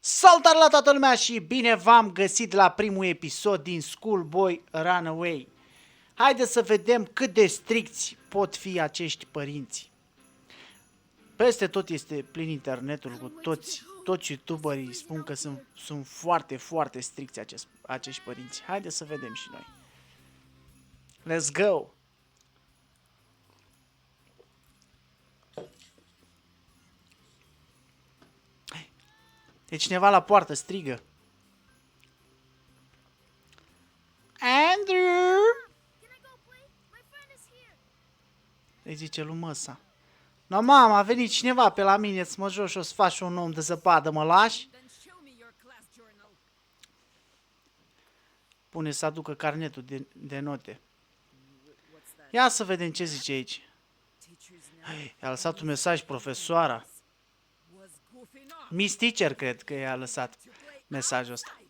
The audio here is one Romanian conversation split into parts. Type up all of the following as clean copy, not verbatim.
Salutare la toată lumea și bine v-am găsit la primul episod din Schoolboy Runaway. Haideți să vedem cât de stricți pot fi acești părinți. Peste tot este plin internetul cu toți youtuberii spun că sunt foarte, foarte stricți acești părinți. Haideți să vedem și noi. Let's go! E cineva la poartă, strigă. Andrew! Îi zice lui măsa. No, mama, a venit cineva pe la mine să mă joc și o să faci un om de zăpadă, mă lași? Pune să aducă carnetul de note. Ia să vedem ce zice aici. I-a lăsat un mesaj profesoara. Miss Teacher, cred că i-a lăsat mesajul ăsta.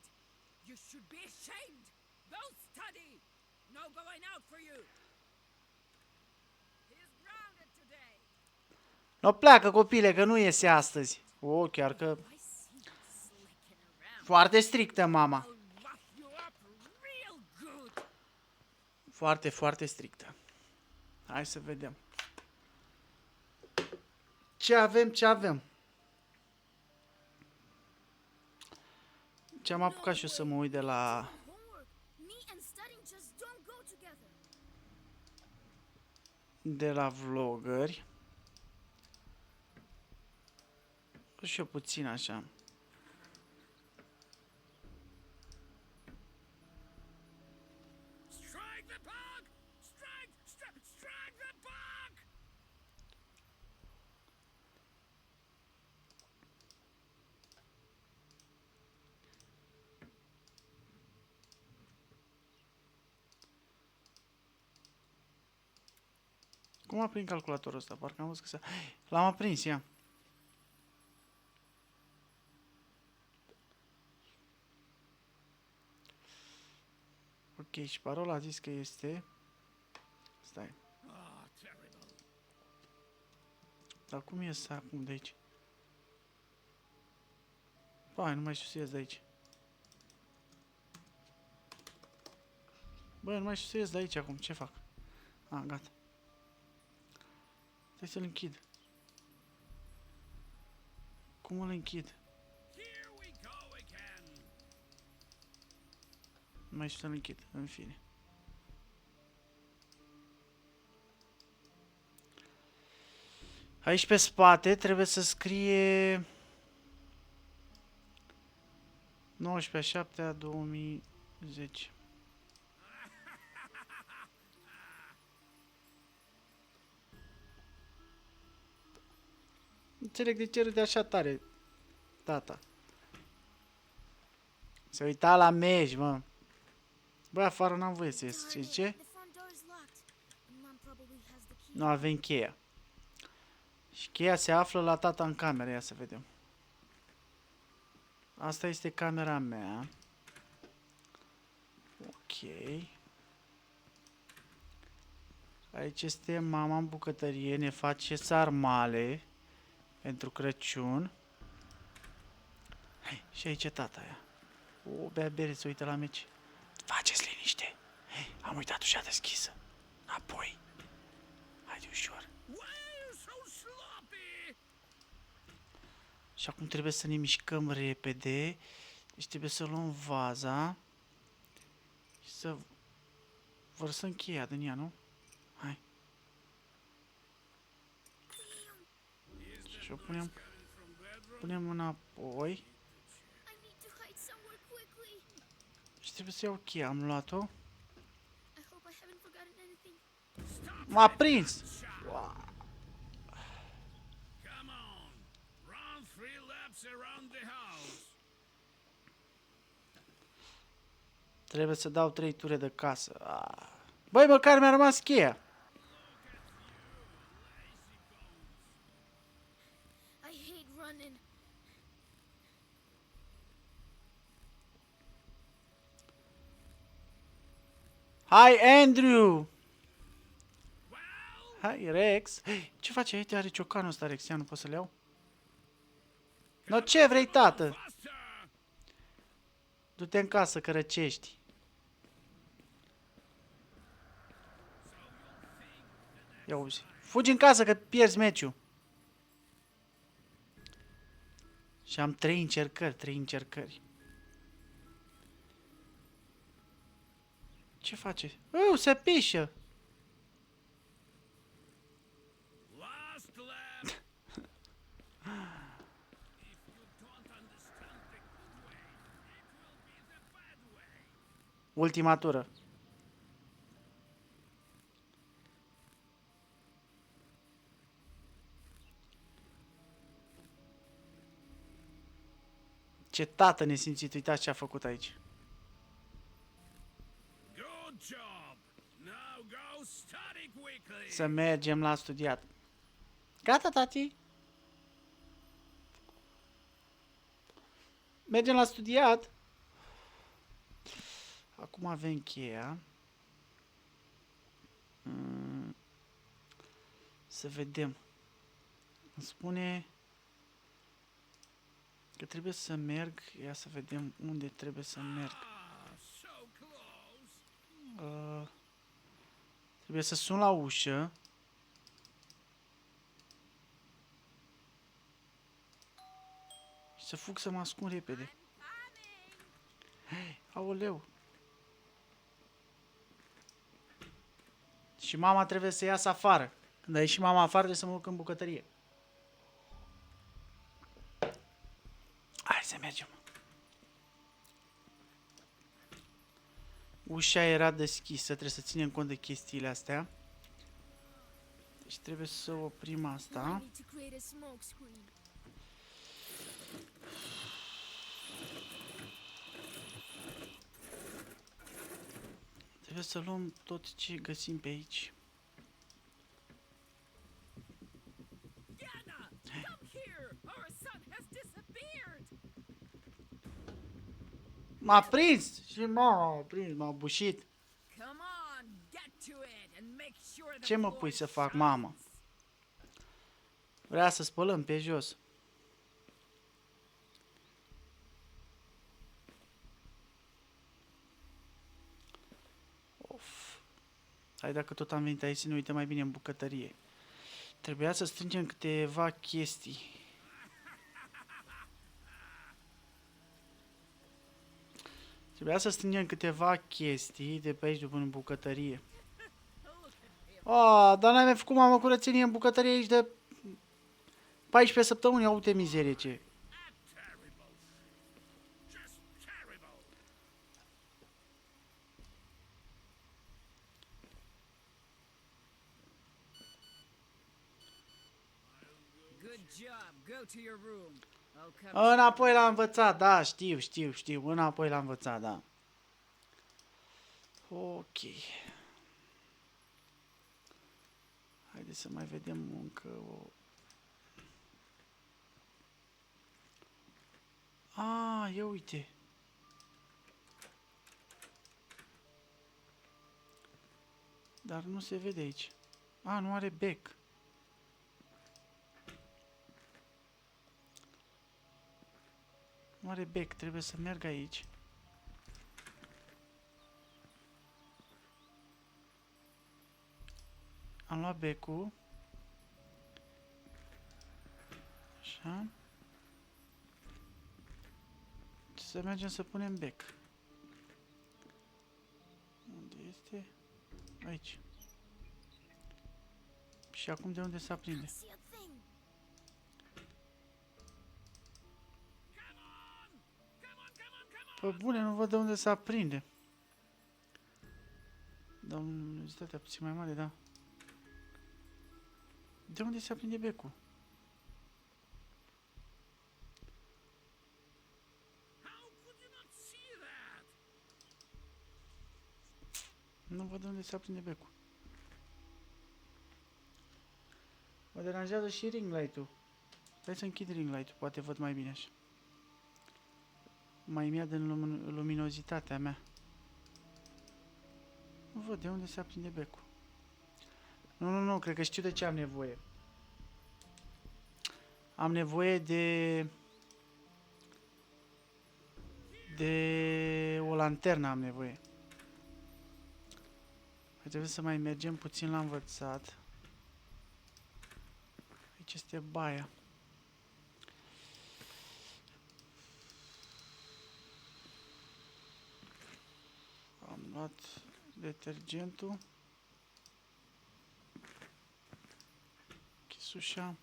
No, pleacă, copile, că nu iese astăzi. O, chiar că... Foarte strictă, mama. Foarte, foarte strictă. Hai să vedem. Ce avem, ce avem? Ce am apucat și eu să mă uit de la vloggeri. Și eu puțin așa. Cum a prins calculatorul ăsta? Parcă am văzut că l-am aprins, ia. Ok, și parola a zis că este... Stai. Dar cum ies acum de aici? Pai, nu mai știu să ies de aici. Bă, nu mai știu să ies de aici acum, ce fac? A, gata. Stai să-l închid. Cum îl închid? Nu mai știu să-l închid, în fine. Aici pe spate trebuie să scrie 19/7/2010. Înțeleg de ce râde așa tare, tata. Se uita la meci, mă. Băi, afară n-am voie să ies. Ce zice? Nu avem cheia. Și cheia se află la tata în cameră. Ia să vedem. Asta este camera mea. Ok. Aici este mama în bucătărie. Ne face sarmale pentru Crăciun. Hai, și aici e tata aia. O, bea bere, se uită la meci. Faceți liniște. Hei, am uitat ușa deschisă. Apoi. Haide ușor. Și acum trebuie să ne mișcăm repede. Deci trebuie să luăm vaza. Și să vărsăm cheia din ea, nu? Hai. Și o punem înapoi. Și trebuie să iau cheia. Am luat-o. M-a prins! Wow. Trebuie să dau 3 ture de casă. Băi, măcar mi-a rămas cheia. Hai, Andrew! Hai, Rex! Ce face? Uite, are ciocanul ăsta, Rex. Ia, nu pot să-l iau? No, ce vrei, tată? Du-te în casă că răcești. Ia uzi. Fugi în casă că pierzi meciul. Și am 3 încercări, 3 încercări. Ce face? Se pișă! Ultima tură. Ce tată nesimțit, uitați ce a făcut aici. Să mergem la studiat. Gata, tati? Mergem la studiat. Acum avem cheia. Să vedem. Îmi spune că trebuie să merg. Ia să vedem unde trebuie să merg. Trebuie să sun la ușă. Și să fug să mă ascund repede. Hei, aoleu. Și mama trebuie să iasă afară. Când a ieșit mama afară, trebuie să mă duc în bucătărie. Hai să mergem. Ușa era deschisă, trebuie să ținem cont de chestiile astea. Deci trebuie să oprim asta. Trebuie să luăm tot ce găsim pe aici. M-a prins! Și m-a prins, m-a bușit. Ce mă pui să fac, mamă? Vrea să spălăm pe jos. Of. Hai, dacă tot am venit aici să ne uităm mai bine în bucătărie. Trebuia să strângem câteva chestii. Trebuia să strângem câteva chestii de pe aici după în bucătărie. Dar n-ai mai făcut, mamă, curățenie în bucătărie aici de 14 săptămâni. Ia uite mizerie ce. Înapoi l-am învățat, da, știu, înapoi l-am învățat, da. Ok. Haideți să mai vedem încă o... Ia uite. Dar nu se vede aici. Nu are bec. Nu are bec, trebuie să merg aici. Am luat becul. Așa. Să mergem să punem bec. Unde este? Aici. Și acum de unde se aprinde? Păi bune, nu văd de unde se aprinde. Dau luminozitate puțin mai mare, da. De unde se aprinde becul? Nu văd de unde se aprinde becul. Mă deranjează și ring light-ul. Hai să închid ring light-ul, poate văd mai bine așa. Mai mi-a din luminozitatea mea. Nu văd de unde se aprinde becul. Nu, cred că știu de ce am nevoie. Am nevoie de lanternă am nevoie. Trebuie să mai mergem puțin la învățat. Aici este baia. Am luat detergentul. Chisușa.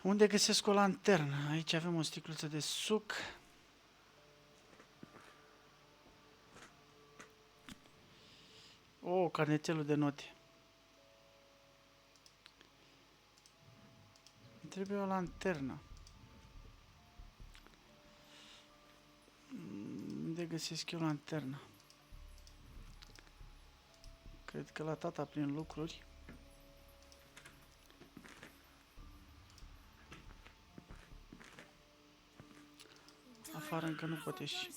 Unde găsesc o lanternă? Aici avem o sticluță de suc. Oh, carnețelul de note. Îmi trebuie o lanternă. Unde găsesc eu lanternă? Cred că la tata prin lucruri. Afară încă nu pot ieși.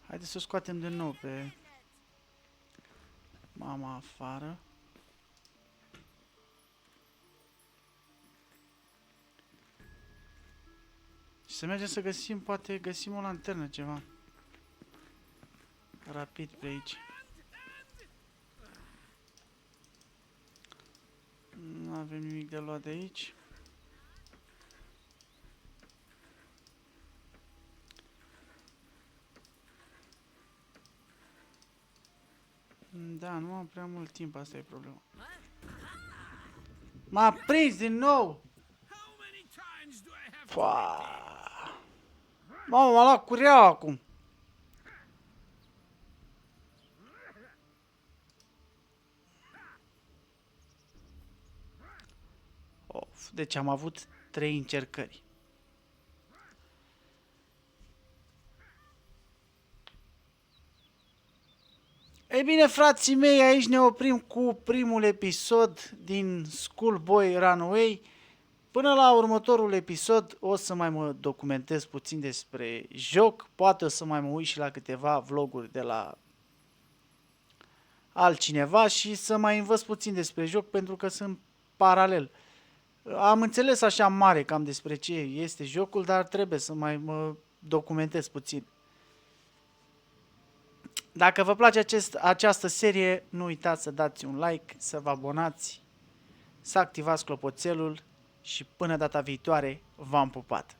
Haideți să o scoatem de nou pe mama afară. Și să mergem să găsim, poate găsim o lanternă, ceva. Rapid pe aici. Nu avem nimic de luat de aici. Da, nu am prea mult timp, asta e problema. M-a prins din nou! Mamă, m-a luat cureaua acum! Of, deci am avut 3 încercări. Ei bine, frații mei, aici ne oprim cu primul episod din Schoolboy Runaway. Până la următorul episod o să mai mă documentez puțin despre joc, poate o să mai mă uit și la câteva vloguri de la altcineva și să mai învăț puțin despre joc pentru că sunt paralel. Am înțeles așa mare cam despre ce este jocul, dar trebuie să mai mă documentez puțin. Dacă vă place această serie, nu uitați să dați un like, să vă abonați, să activați clopoțelul și până data viitoare v-am pupat!